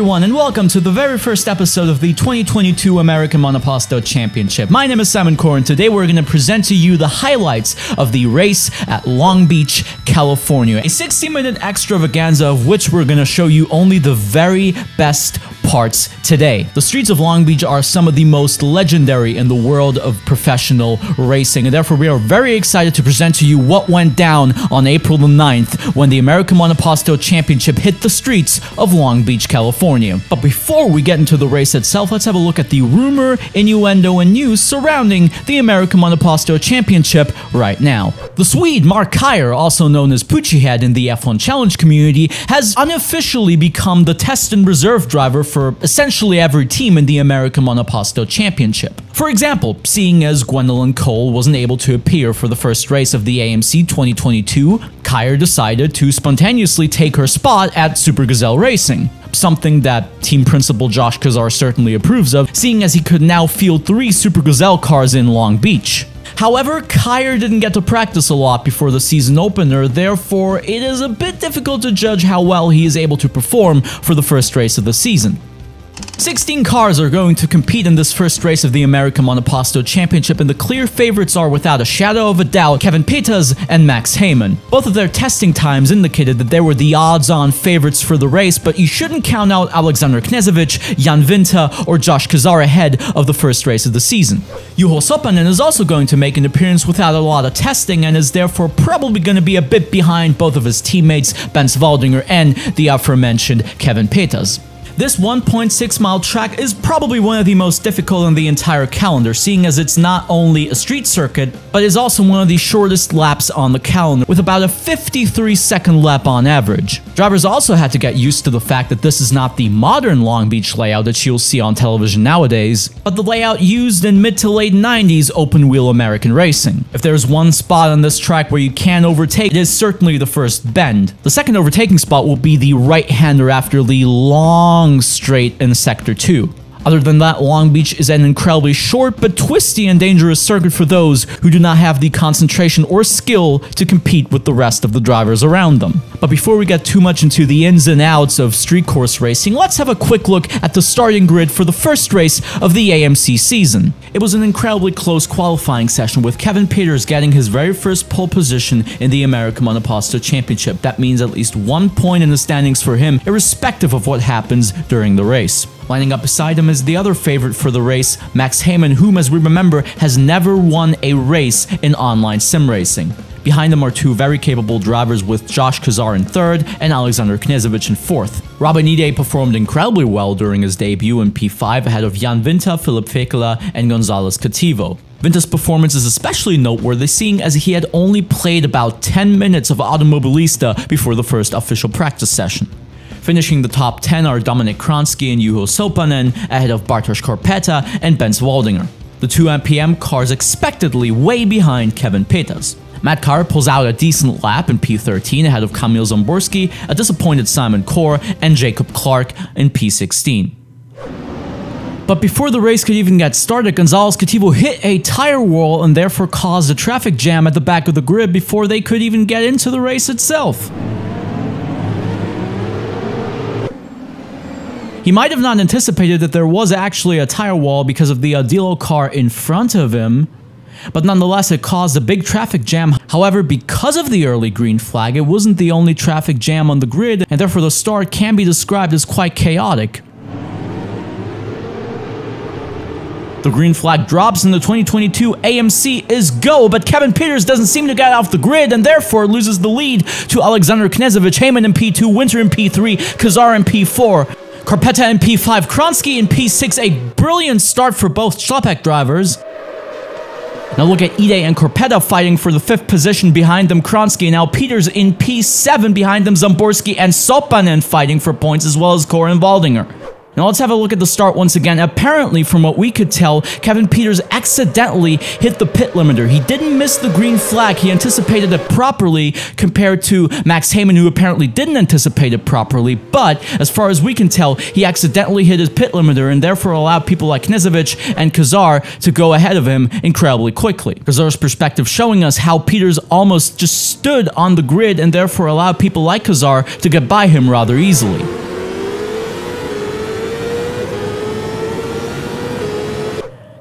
everyone, and welcome to the very first episode of the 2022 American Monoposto Championship. My name is Simon Core, and today we're going to present to you the highlights of the race at Long Beach, California. A 60-minute extravaganza of which we're going to show you only the very best parts today. The streets of Long Beach are some of the most legendary in the world of professional racing, and therefore we are very excited to present to you what went down on April the 9th when the American Monoposto Championship hit the streets of Long Beach, California. But before we get into the race itself, let's have a look at the rumor, innuendo, and news surrounding the American Monoposto Championship right now. The Swede Mark Kyer, also known as Poochiehead in the F1 Challenge community, has unofficially become the test and reserve driver for essentially every team in the American Monoposto Championship. For example, seeing as Gwendolyn Cole wasn't able to appear for the first race of the AMC 2022, Kyer decided to spontaneously take her spot at Super Gazelle Racing. Something that team principal Josh Kazar certainly approves of, seeing as he could now field 3 Super Gazelle cars in Long Beach. However, Kyer didn't get to practice a lot before the season opener, therefore it is a bit difficult to judge how well he is able to perform for the first race of the season. 16 cars are going to compete in this first race of the American Monoposto Championship, and the clear favorites are, without a shadow of a doubt, Kevin Peters and Max Heyman. Both of their testing times indicated that they were the odds-on favorites for the race, but you shouldn't count out Alexander Knežević, Jan Vinta, or Josh Kazar ahead of the first race of the season. Juho Sopanen is also going to make an appearance without a lot of testing, and is therefore probably going to be a bit behind both of his teammates, Bens Waldinger and the aforementioned Kevin Peters. This 1.6-mile track is probably one of the most difficult in the entire calendar, seeing as it's not only a street circuit, but is also one of the shortest laps on the calendar, with about a 53-second lap on average. Drivers also had to get used to the fact that this is not the modern Long Beach layout that you'll see on television nowadays, but the layout used in mid to late 90s open-wheel American racing. If there's one spot on this track where you can overtake, it is certainly the first bend. The second overtaking spot will be the right-hander after the long straight in Sector 2. Other than that, Long Beach is an incredibly short but twisty and dangerous circuit for those who do not have the concentration or skill to compete with the rest of the drivers around them. But before we get too much into the ins and outs of street course racing, let's have a quick look at the starting grid for the first race of the AMC season. It was an incredibly close qualifying session, with Kevin Peters getting his very first pole position in the American Monoposto Championship. That means at least 1 point in the standings for him, irrespective of what happens during the race. Lining up beside him is the other favorite for the race, Max Heyman, whom, as we remember, has never won a race in online sim racing. Behind them are 2 very capable drivers, with Josh Kazar in 3rd and Alexander Knežević in 4th. Robin Ide performed incredibly well during his debut in P5 ahead of Jan Vinta, Filip Fekela, and Gonzalez Cativo. Vinta's performance is especially noteworthy, seeing as he had only played about 10 minutes of Automobilista before the first official practice session. Finishing the top 10 are Dominik Kronsky and Juho Sopanen, ahead of Bartosz Korpeta and Bens Waldinger. The 2 MPM cars expectedly way behind Kevin Peters. Matt Carr pulls out a decent lap in P13 ahead of Kamil Zomborski, a disappointed Simon Core, and Jacob Clark in P16. But before the race could even get started, Gonzalez Cativo hit a tire wall and therefore caused a traffic jam at the back of the grid before they could even get into the race itself. He might have not anticipated that there was actually a tire wall because of the Adilo car in front of him, but nonetheless it caused a big traffic jam. However, because of the early green flag, it wasn't the only traffic jam on the grid, and therefore the start can be described as quite chaotic. The green flag drops and the 2022 AMC is go, but Kevin Peters doesn't seem to get off the grid and therefore loses the lead to Alexander Knežević, Heyman in P2, Winter in P3, Kazar in P4. Korpeta in P5, Kronsky in P6, a brilliant start for both Schleppek drivers. Now look at Ide and Korpeta fighting for the 5th position behind them, Kronsky. Now Peters in P7 behind them, Zomborski and Sopanen fighting for points, as well as Core and Waldinger. Now let's have a look at the start once again. Apparently, from what we could tell, Kevin Peters accidentally hit the pit limiter. He didn't miss the green flag. He anticipated it properly compared to Max Heyman, who apparently didn't anticipate it properly. But as far as we can tell, he accidentally hit his pit limiter and therefore allowed people like Knežević and Kazar to go ahead of him incredibly quickly. Kazar's perspective showing us how Peters almost just stood on the grid and therefore allowed people like Kazar to get by him rather easily.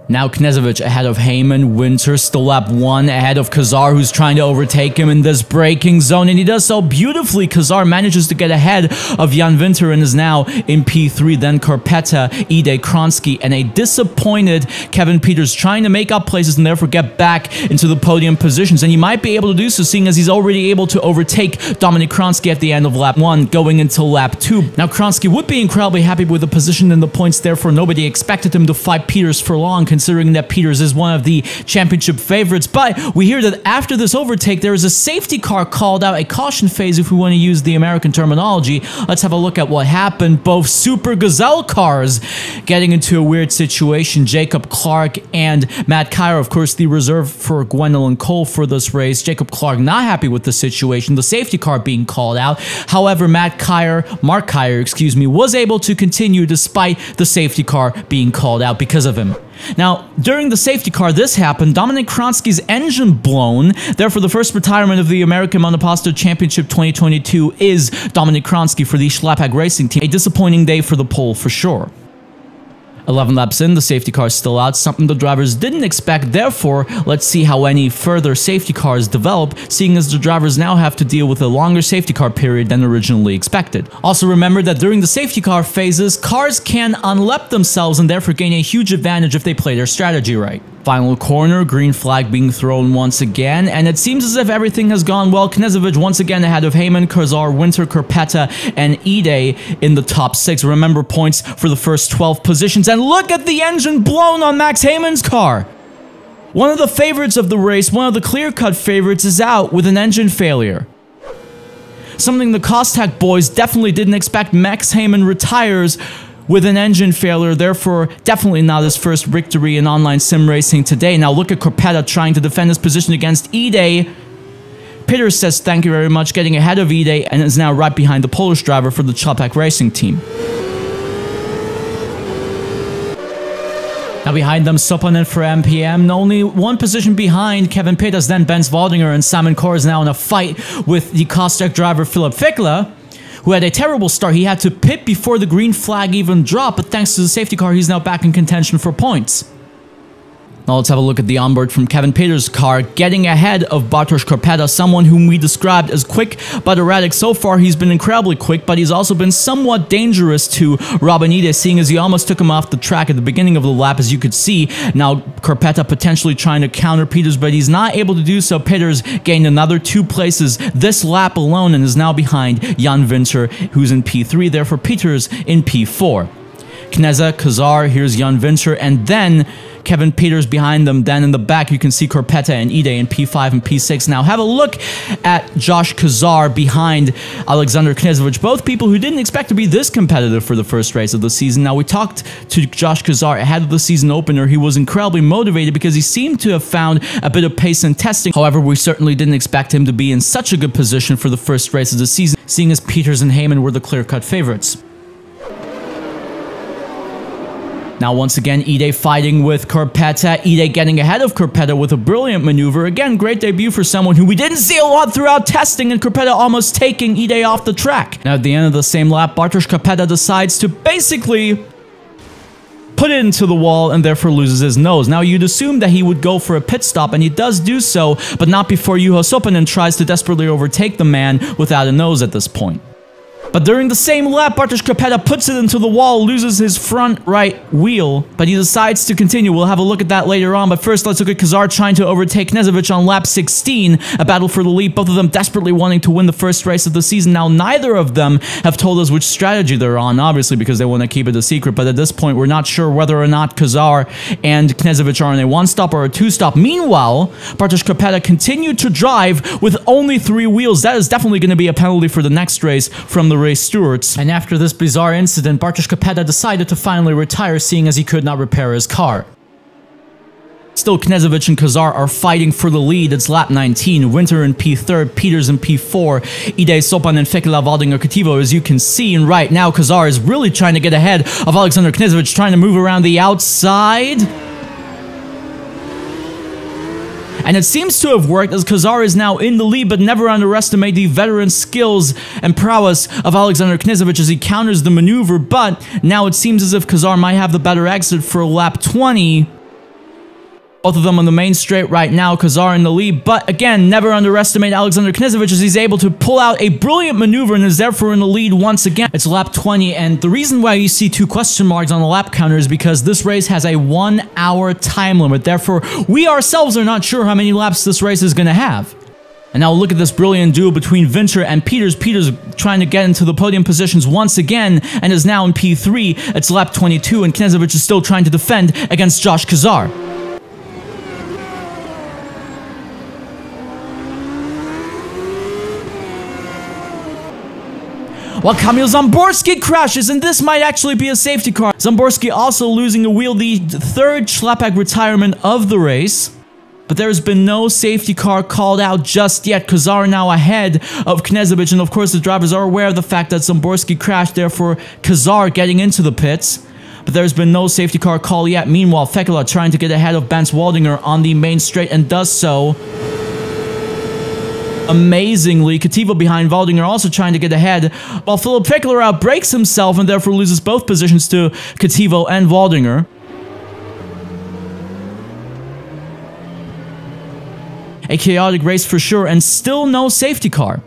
Now Knežević ahead of Heyman, Winter still lap 1 ahead of Kazar, who's trying to overtake him in this braking zone, and he does so beautifully. Kazar manages to get ahead of Jan Winter and is now in P3, then Korpeta, Ide, Kronsky, and a disappointed Kevin Peters trying to make up places and therefore get back into the podium positions, and he might be able to do so seeing as he's already able to overtake Dominik Kronsky at the end of lap 1, going into lap 2. Now Kronsky would be incredibly happy with the position and the points, therefore nobody expected him to fight Peters for long, considering that Peters is one of the championship favorites. But we hear that after this overtake, there is a safety car called out, a caution phase if we want to use the American terminology. Let's have a look at what happened. Both Super Gazelle cars getting into a weird situation. Jacob Clark and Matt Kyer, of course, the reserve for Gwendolyn Cole for this race. Jacob Clark not happy with the situation, the safety car being called out. However, Mark Kyer, excuse me, was able to continue despite the safety car being called out because of him. Now, during the safety car, this happened. Dominik Kronsky's engine blown. Therefore, the first retirement of the American Monoposto Championship 2022 is Dominik Kronsky for the Schlappack Racing Team. A disappointing day for the pole, for sure. 11 laps in, the safety car is still out, something the drivers didn't expect. Therefore, let's see how any further safety cars develop, seeing as the drivers now have to deal with a longer safety car period than originally expected. Also remember that during the safety car phases, cars can unlap themselves and therefore gain a huge advantage if they play their strategy right. Final corner, green flag being thrown once again, and it seems as if everything has gone well. Knežević once again ahead of Heyman, Kazar, Winter, Korpeta, and Ide in the top 6. Remember, points for the first 12 positions. And look at the engine blown on Max Heyman's car! One of the favorites of the race, one of the clear-cut favorites, is out with an engine failure. Something the Kostak boys definitely didn't expect. Max Heyman retires with an engine failure, therefore definitely not his first victory in online sim racing today. Now look at Korpeta trying to defend his position against Ide. Peters says thank you very much, getting ahead of Ide, and is now right behind the Polish driver for the Schlappack Racing Team. Now behind them, Soponen for MPM, only one position behind Kevin Peters, then Benz Waldinger, and Simon Kor is now in a fight with the Kostak driver Philip Fickler, who had a terrible start. He had to pit before the green flag even dropped, but thanks to the safety car, he's now back in contention for points. Now let's have a look at the onboard from Kevin Peters' car, getting ahead of Bartosz Korpeta, someone whom we described as quick but erratic. So far, he's been incredibly quick, but he's also been somewhat dangerous to Robin Ide, seeing as he almost took him off the track at the beginning of the lap, as you could see. Now, Korpeta potentially trying to counter Peters, but he's not able to do so. Peters gained another 2 places this lap alone and is now behind Jan Winter, who's in P3, therefore Peters in P4. Kneza, Kazar, here's Jan Winter, and then Kevin Peters behind them. Then in the back, you can see Korpeta and Ide in P5 and P6. Now have a look at Josh Kazar behind Alexander Knežević, both people who didn't expect to be this competitive for the first race of the season. Now we talked to Josh Kazar ahead of the season opener. He was incredibly motivated because he seemed to have found a bit of pace in testing. However, we certainly didn't expect him to be in such a good position for the first race of the season, seeing as Peters and Heyman were the clear-cut favorites. Now once again, Ide fighting with Korpeta. Ide getting ahead of Korpeta with a brilliant maneuver. Again, great debut for someone who we didn't see a lot throughout testing, and Korpeta almost taking Ide off the track. Now at the end of the same lap, Bartosz Korpeta decides to basically put it into the wall and therefore loses his nose. Now you'd assume that he would go for a pit stop, and he does do so, but not before Juho Soponen tries to desperately overtake the man without a nose at this point. But during the same lap, Bartosz Korpeta puts it into the wall, loses his front right wheel, but he decides to continue. We'll have a look at that later on, but first let's look at Kazar trying to overtake Knežević on lap 16, a battle for the lead, both of them desperately wanting to win the first race of the season. Now, neither of them have told us which strategy they're on, obviously because they want to keep it a secret, but at this point, we're not sure whether or not Kazar and Knežević are on a one-stop or a two-stop. Meanwhile, Bartosz Korpeta continued to drive with only 3 wheels. That is definitely going to be a penalty for the next race from the race stewards. And after this bizarre incident, Bartosz Korpeta decided to finally retire, seeing as he could not repair his car. Still, Knežević and Kazar are fighting for the lead. It's lap 19. Winter in P3, Peters in P4, Ide, Sopan, and Fickler, Waldinger, Kativo, as you can see. And right now, Kazar is really trying to get ahead of Alexander Knežević, trying to move around the outside. And it seems to have worked, as Kazar is now in the lead, but never underestimate the veteran skills and prowess of Alexander Knežević as he counters the maneuver. But now it seems as if Kazar might have the better exit for lap 20. Both of them on the main straight right now, Kazar in the lead, but again, never underestimate Alexander Knežević as he's able to pull out a brilliant maneuver and is therefore in the lead once again. It's lap 20, and the reason why you see 2 question marks on the lap counter is because this race has a 1-hour time limit. Therefore, we ourselves are not sure how many laps this race is going to have. And now look at this brilliant duel between Winter and Peters. Peters trying to get into the podium positions once again and is now in P3. It's lap 22, and Knežević is still trying to defend against Josh Kazar. While Kamil Zamborski crashes, and this might actually be a safety car. Zamborski also losing a wheel, the 3rd Schlepak retirement of the race. But there's been no safety car called out just yet. Kazar now ahead of Knežević, and of course the drivers are aware of the fact that Zamborski crashed, therefore Kazar getting into the pits. But there's been no safety car call yet. Meanwhile, Fekela trying to get ahead of Benz Waldinger on the main straight and does so amazingly. Kativo behind Waldinger also trying to get ahead, while Philip Fekela outbrakes himself and therefore loses both positions to Kativo and Waldinger. A chaotic race for sure, and still no safety car.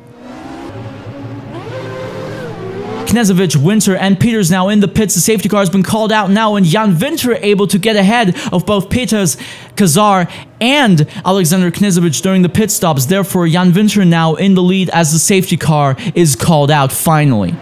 Knežević, Winter, and Peters now in the pits. The safety car has been called out now, and Jan Winter able to get ahead of both Peters, Kazar, and Alexander Knežević during the pit stops. Therefore, Jan Winter now in the lead as the safety car is called out finally.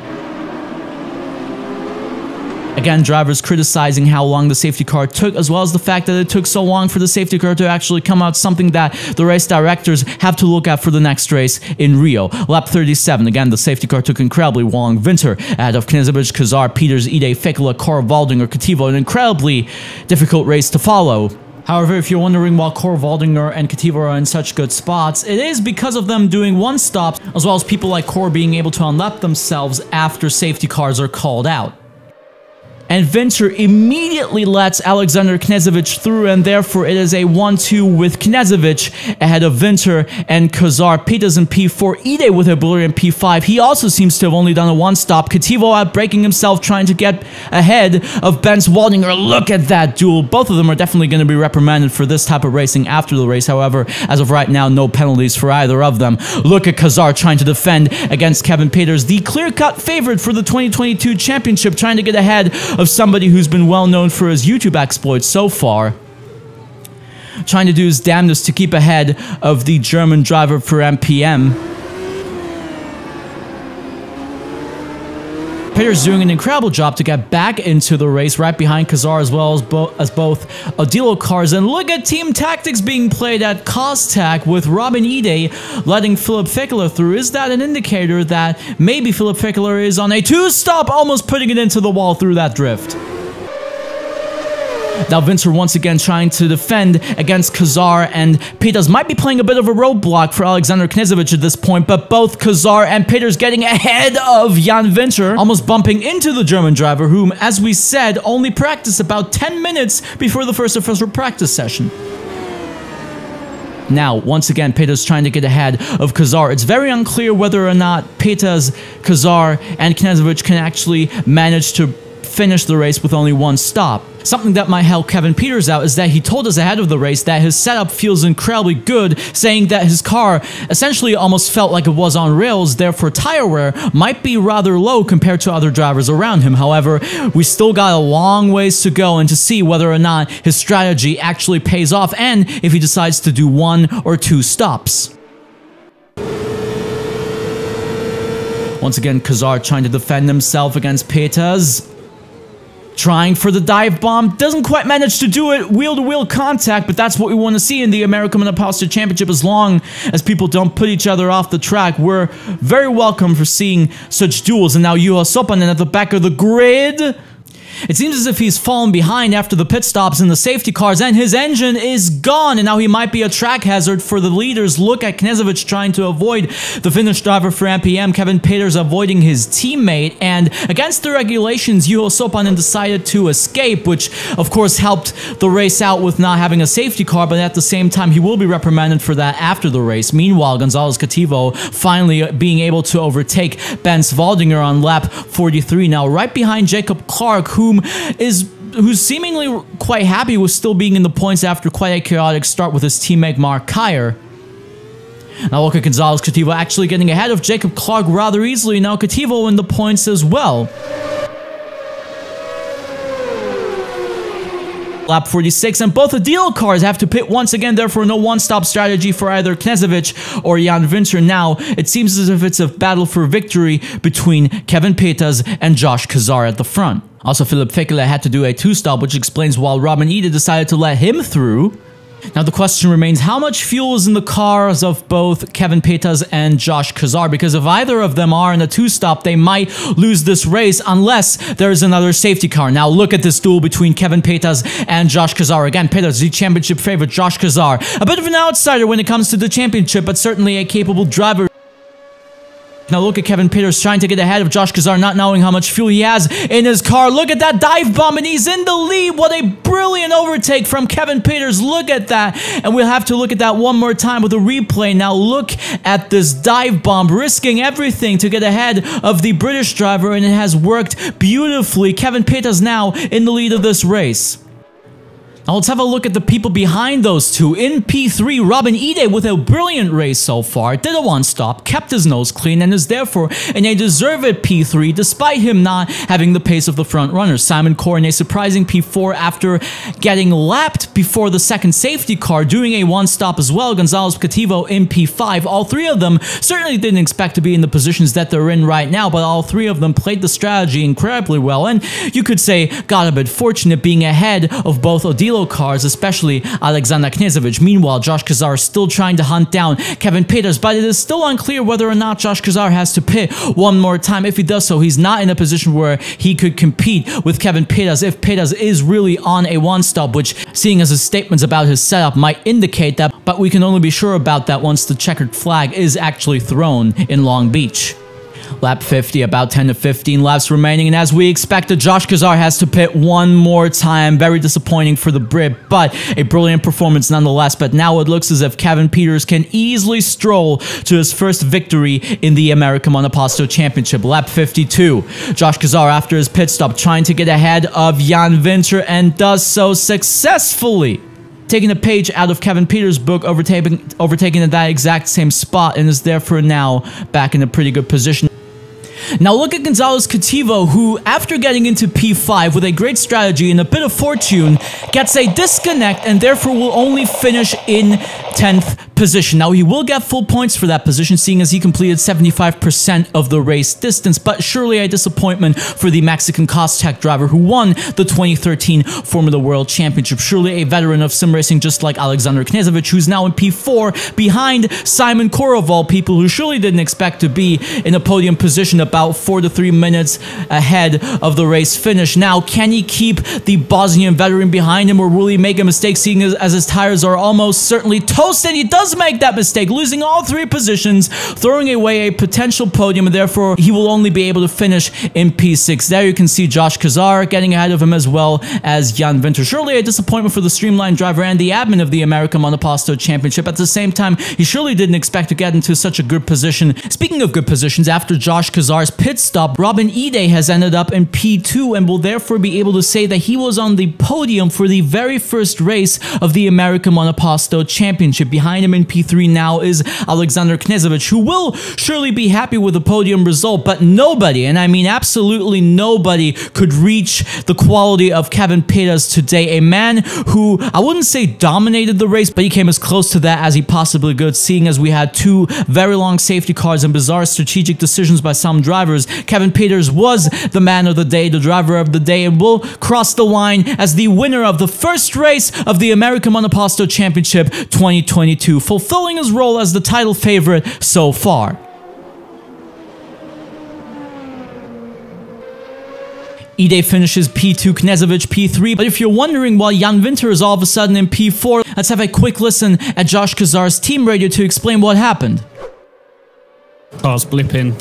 Again, drivers criticizing how long the safety car took, as well as the fact that it took so long for the safety car to actually come out, something that the race directors have to look at for the next race in Rio. Lap 37, again, the safety car took incredibly long. Winter ahead of Knežević, Kazar, Peters, Ide, Fekela, Kor, Waldinger, Kativo, an incredibly difficult race to follow. However, if you're wondering why Kor, Waldinger, and Kativo are in such good spots, it is because of them doing one-stops, as well as people like Kor being able to unlap themselves after safety cars are called out. And Winter immediately lets Alexander Knežević through, and therefore it is a 1-2 with Knežević ahead of Winter and Kazar. Peters in P4, Ide with a brilliant P5. He also seems to have only done a one-stop. Kativo outbreaking himself, trying to get ahead of Benz Waldinger. Look at that duel. Both of them are definitely going to be reprimanded for this type of racing after the race. However, as of right now, no penalties for either of them. Look at Kazar trying to defend against Kevin Peters, the clear-cut favorite for the 2022 championship, trying to get ahead of somebody who's been well known for his YouTube exploits so far. Trying to do his damnedest to keep ahead of the German driver for MPM. Peters doing an incredible job to get back into the race right behind Kazar, as well as both Odilo cars. And look at team tactics being played at Kostak with Robin Ide letting Philip Fekela through. Is that an indicator that maybe Philip Fekela is on a 2-stop, almost putting it into the wall through that drift? Now Winter once again trying to defend against Kazar, and Peters might be playing a bit of a roadblock for Alexander Knežević at this point, but both Kazar and Peters getting ahead of Jan Winter, almost bumping into the German driver, whom, as we said, only practiced about 10 minutes before the first official practice session. Now, once again, Peters trying to get ahead of Kazar. It's very unclear whether or not Peters, Kazar, and Knežević can actually manage to finish the race with only one stop. Something that might help Kevin Peters out is that he told us ahead of the race that his setup feels incredibly good, saying that his car essentially almost felt like it was on rails, therefore tire wear might be rather low compared to other drivers around him. However, we still got a long ways to go and to see whether or not his strategy actually pays off, and if he decides to do 1 or 2 stops. Once again, Kazar trying to defend himself against Peters. Trying for the dive bomb, doesn't quite manage to do it, wheel-to-wheel contact, but that's what we want to see in the American Monoposto Championship. As long as people don't put each other off the track, we're very welcome for seeing such duels. And now Juha Sopanen at the back of the grid. It seems as if he's fallen behind after the pit stops in the safety cars, and his engine is gone, and now he might be a track hazard for the leaders. Look at Knežević trying to avoid the Finnish driver for MPM, Kevin Peters avoiding his teammate, and against the regulations, Juha Sopanen decided to escape, which of course helped the race out with not having a safety car, but at the same time, he will be reprimanded for that after the race. Meanwhile, Gonzalez Kativo finally being able to overtake Benz Waldinger on lap 43, now right behind Jacob Clark, whom is who's seemingly quite happy with still being in the points after quite a chaotic start with his teammate Mark Kyer. Now look at Gonzalez Cativo actually getting ahead of Jacob Clark rather easily. Now Cativo in the points as well. Lap 46, and both Odilo cars have to pit once again, therefore no one-stop strategy for either Knežević or Jan Winter. Now, it seems as if it's a battle for victory between Kevin Peters and Josh Kazar at the front. Also, Philip Fekele had to do a two-stop, which explains why Robin Ide decided to let him through. Now the question remains, how much fuel is in the cars of both Kevin Peters and Josh Kazar? Because if either of them are in a two-stop, they might lose this race unless there's another safety car. Now look at this duel between Kevin Peters and Josh Kazar. Again, Peters, the championship favorite, Josh Kazar, a bit of an outsider when it comes to the championship, but certainly a capable driver. Now look at Kevin Peters trying to get ahead of Josh Kazar, not knowing how much fuel he has in his car. Look at that dive bomb, and he's in the lead. What a brilliant overtake from Kevin Peters. Look at that. And we'll have to look at that one more time with a replay. Now look at this dive bomb, risking everything to get ahead of the British driver, and it has worked beautifully. Kevin Peters now in the lead of this race. Now let's have a look at the people behind those two. In P3, Robin Ide with a brilliant race so far, did a one-stop, kept his nose clean, and is therefore in a deserved P3 despite him not having the pace of the front runners. Simon Corr in a surprising P4 after getting lapped before the second safety car, doing a one-stop as well. Gonzalez Cativo in P5. All three of them certainly didn't expect to be in the positions that they're in right now, but all three of them played the strategy incredibly well, and you could say got a bit fortunate being ahead of both Odilo cars, especially Alexander Knežević. Meanwhile, Josh Kazar is still trying to hunt down Kevin Peters, but it is still unclear whether or not Josh Kazar has to pit one more time. If he does so, he's not in a position where he could compete with Kevin Peters if Peters is really on a one-stop, which, seeing as his statements about his setup, might indicate that, but we can only be sure about that once the checkered flag is actually thrown in Long Beach. Lap 50, about 10 to 15 laps remaining, and as we expected, Josh Kazar has to pit one more time. Very disappointing for the Brit, but a brilliant performance nonetheless. But now it looks as if Kevin Peters can easily stroll to his first victory in the American Monoposto Championship. Lap 52, Josh Kazar, after his pit stop, trying to get ahead of Jan Winter, and does so successfully, taking a page out of Kevin Peters' book, overtaking at that exact same spot, and is therefore now back in a pretty good position. Now look at Gonzalez Cativo, who, after getting into P5 with a great strategy and a bit of fortune, gets a disconnect and therefore will only finish in 10th position. Now he will get full points for that position, seeing as he completed 75% of the race distance, but surely a disappointment for the Mexican Costech driver who won the 2013 Formula World Championship. Surely a veteran of sim racing, just like Alexander Knežević, who's now in P4 behind Simon Corr, of all people, who surely didn't expect to be in a podium position about 4 to 3 minutes ahead of the race finish. Now, can he keep the Bosnian veteran behind him, or will he make a mistake, seeing as his tires are almost certainly toasted? He does make that mistake, losing all 3 positions, throwing away a potential podium, and therefore he will only be able to finish in P6. There you can see Josh Kazar getting ahead of him, as well as Jan Winter. Surely a disappointment for the Streamline driver and the admin of the American Monoposto Championship. At the same time, he surely didn't expect to get into such a good position. Speaking of good positions, after Josh Kazar's pit stop, Robin Ide has ended up in P2 and will therefore be able to say that he was on the podium for the very first race of the American Monoposto Championship. Behind him in P3 now is Alexander Knežević, who will surely be happy with the podium result, but nobody, and I mean absolutely nobody, could reach the quality of Kevin Peters today. A man who, I wouldn't say dominated the race, but he came as close to that as he possibly could, seeing as we had 2 very long safety cars and bizarre strategic decisions by some drivers. Kevin Peters was the man of the day, the driver of the day, and will cross the line as the winner of the first race of the American Monoposto Championship 2022, fulfilling his role as the title favorite so far. Ide finishes P2, Knežević P3, but if you're wondering why Jan Winter is all of a sudden in P4, let's have a quick listen at Josh Kazar's team radio to explain what happened. Car's blipping.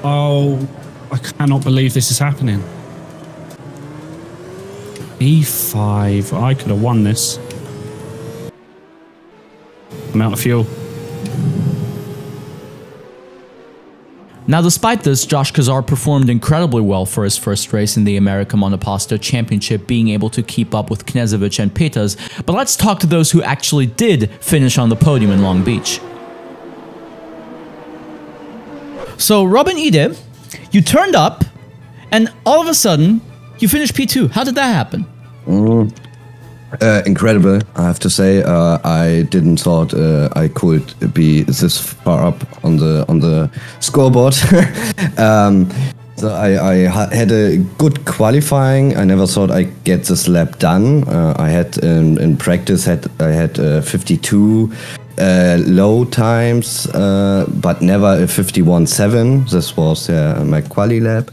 Oh, I cannot believe this is happening. E5. I could have won this. I'm out of fuel. Now, despite this, Josh Kazar performed incredibly well for his first race in the American Monoposto Championship, being able to keep up with Knežević and Peters. But let's talk to those who actually did finish on the podium in Long Beach. So, Robin Ide, you turned up, and all of a sudden, you finished P2. How did that happen? Incredible, I have to say. I didn't thought I could be this far up on the scoreboard. So I had a good qualifying. I never thought I'd get this lap done. I had in practice I had 52 low times, but never a 51.7. This was my quali lap.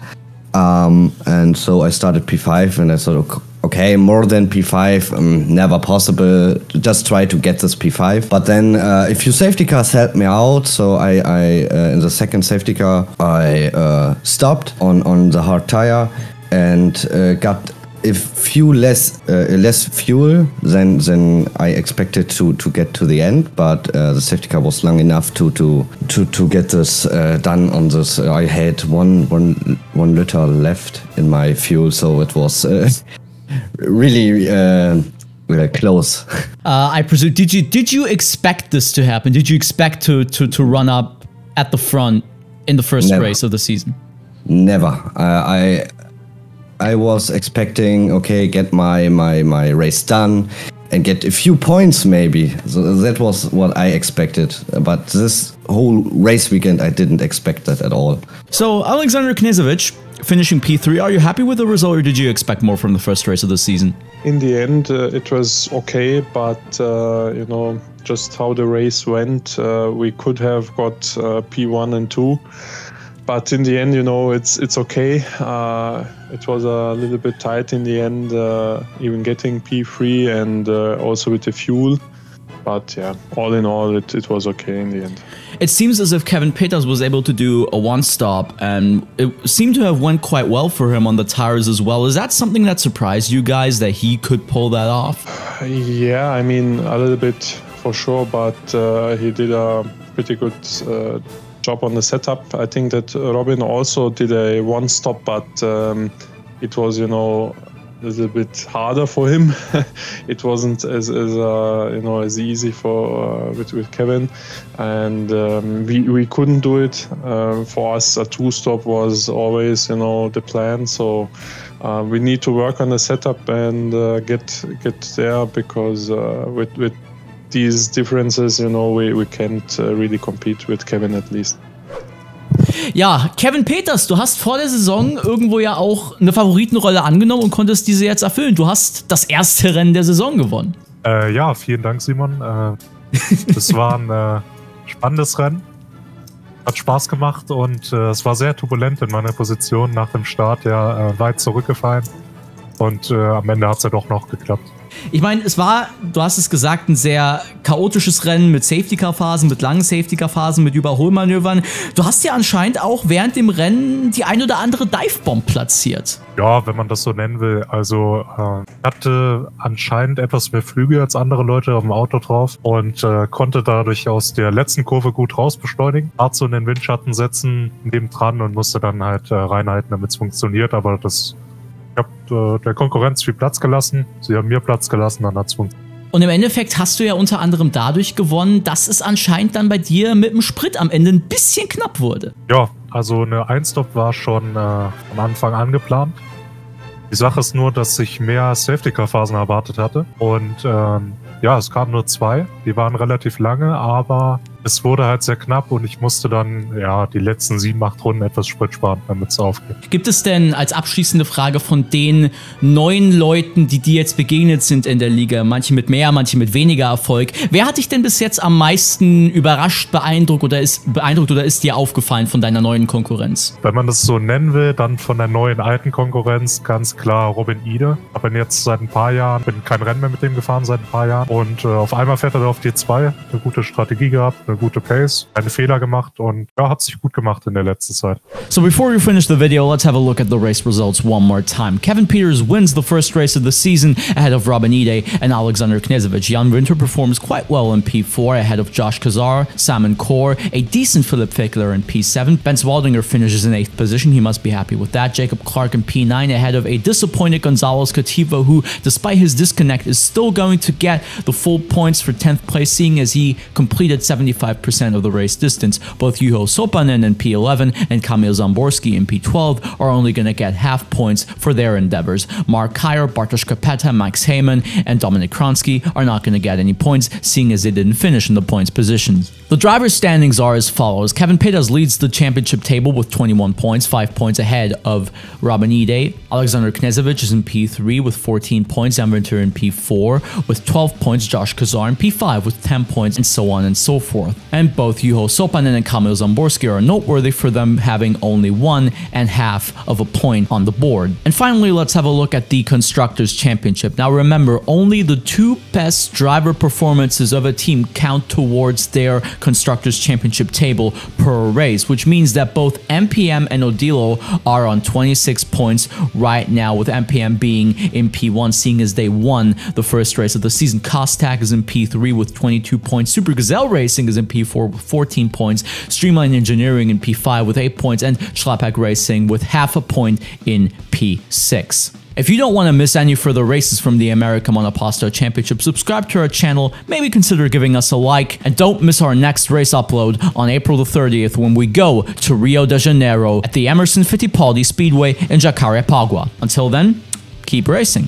And so I started P5 and I thought, okay, more than P5, never possible. Just try to get this P5. But then a few safety cars helped me out. So I in the second safety car, I stopped on the hard tire and got a few less fuel than I expected to get to the end. But the safety car was long enough to get this done on this. I had one liter left in my fuel, so it was really close. I presume. Did you expect this to happen? Did you expect to run up at the front in the first race of the season? Never. I was expecting, okay, get my race done and get a few points maybe. So that was what I expected. But this whole race weekend, I didn't expect that at all. So Alexander Knežević finishing P3, are you happy with the result or did you expect more from the first race of the season? In the end, it was okay, but you know, just how the race went, we could have got P1 and 2. But in the end, you know, it's okay. It was a little bit tight in the end, even getting P3 and also with the fuel. But yeah, all in all, it was okay in the end. It seems as if Kevin Peters was able to do a one-stop, and it seemed to have went quite well for him on the tires as well. Is that something that surprised you guys, that he could pull that off? Yeah, I mean, a little bit for sure, but he did a pretty good job on the setup. I think that Robin also did a one-stop, but it was, you know, a little bit harder for him. It wasn't as you know, as easy for with Kevin, and we couldn't do it. For us, a two-stop was always, you know, the plan. So we need to work on the setup and get there, because with these differences, you know, we can't really compete with Kevin, at least. Ja, Kevin Peters, du hast vor der Saison irgendwo ja auch eine Favoritenrolle angenommen und konntest diese jetzt erfüllen. Du hast das erste Rennen der Saison gewonnen. Ja, vielen Dank, Simon. Das war ein spannendes Rennen. Hat Spaß gemacht und es war sehr turbulent in meiner Position nach dem Start, ja, weit zurückgefallen. Und am Ende hat es ja doch noch geklappt. Ich meine, es war, du hast es gesagt, ein sehr chaotisches Rennen mit Safety-Car-Phasen, mit langen Safety-Car-Phasen, mit Überholmanövern. Du hast ja anscheinend auch während dem Rennen die ein oder andere Dive-Bomb platziert. Ja, wenn man das so nennen will. Also ich hatte anscheinend etwas mehr Flügel als andere Leute auf dem Auto drauf und konnte dadurch aus der letzten Kurve gut rausbeschleunigen, hart so in den Windschatten setzen, nebendran, und musste dann halt reinhalten, damit es funktioniert. Aber das... Ich habe der Konkurrenz viel Platz gelassen, sie haben mir Platz gelassen, dann hat's funktioniert. Und im Endeffekt hast du ja unter anderem dadurch gewonnen, dass es anscheinend dann bei dir mit dem Sprit am Ende ein bisschen knapp wurde. Ja, also eine Einstop war schon am Anfang angeplant. Die Sache ist nur, dass ich mehr Safety-Car-Phasen erwartet hatte. Und ja, es kamen nur 2. Die waren relativ lange, aber es wurde halt sehr knapp und ich musste dann ja die letzten 7, 8 Runden etwas Sprit sparen, damit es aufgeht. Gibt es denn als abschließende Frage von den 9 Leuten, die dir jetzt begegnet sind in der Liga, manche mit mehr, manche mit weniger Erfolg, wer hat dich denn bis jetzt am meisten überrascht, beeindruckt oder ist dir aufgefallen von deiner neuen Konkurrenz? Wenn man das so nennen will, dann von der neuen alten Konkurrenz ganz klar Robin Ide. Ich habe ihn jetzt seit ein paar Jahren, bin kein Rennen mehr mit dem gefahren seit ein paar Jahren, und auf einmal fährt er auf die 2, eine gute Strategie gehabt, eine eine gute Pace, keine Fehler gemacht und ja, hat sich gut gemacht in der letzten Zeit. So before we finish the video, let's have a look at the race results one more time. Kevin Peters wins the first race of the season ahead of Robin Ide and Alexander Knežević. Jan Winter performs quite well in P4 ahead of Josh Kazar, Simon Kor, a decent Philip Fickler in P7. Bence Waldinger finishes in 8th position, he must be happy with that. Jacob Clark in P9 ahead of a disappointed Gonzalez Cativo, who despite his disconnect is still going to get the full points for 10th place, seeing as he completed 75% of the race distance. Both Juho Sopanen in P11 and Kamil Zamborski in P12 are only going to get half points for their endeavors. Mark Kyer, Bartosz Kopeta, Max Heyman, and Dominik Kronsky are not going to get any points, seeing as they didn't finish in the points positions. The drivers' standings are as follows. Kevin Peters leads the championship table with 21 points, 5 points ahead of Robin Ide. Alexander Knežević is in P3 with 14 points, Jan Winter in P4 with 12 points, Josh Kazar in P5 with 10 points, and so on and so forth. And both Juho Sopanen and Kamil Zamborski are noteworthy for them having only 1.5 of a point on the board. And finally, let's have a look at the Constructors Championship. Now remember, only the 2 best driver performances of a team count towards their Constructors Championship table per race, which means that both MPM and Odilo are on 26 points right now, with MPM being in P1, seeing as they won the first race of the season. Kostak is in P3 with 22 points, Super Gazelle Racing is in P4 with 14 points, Streamline Engineering in P5 with 8 points, and Schlapak Racing with half a point in P6. If you don't want to miss any further races from the American Monoposto Championship, subscribe to our channel, maybe consider giving us a like, and don't miss our next race upload on April the 30th when we go to Rio de Janeiro at the Emerson Fittipaldi Speedway in Jacarepaguá. Until then, keep racing.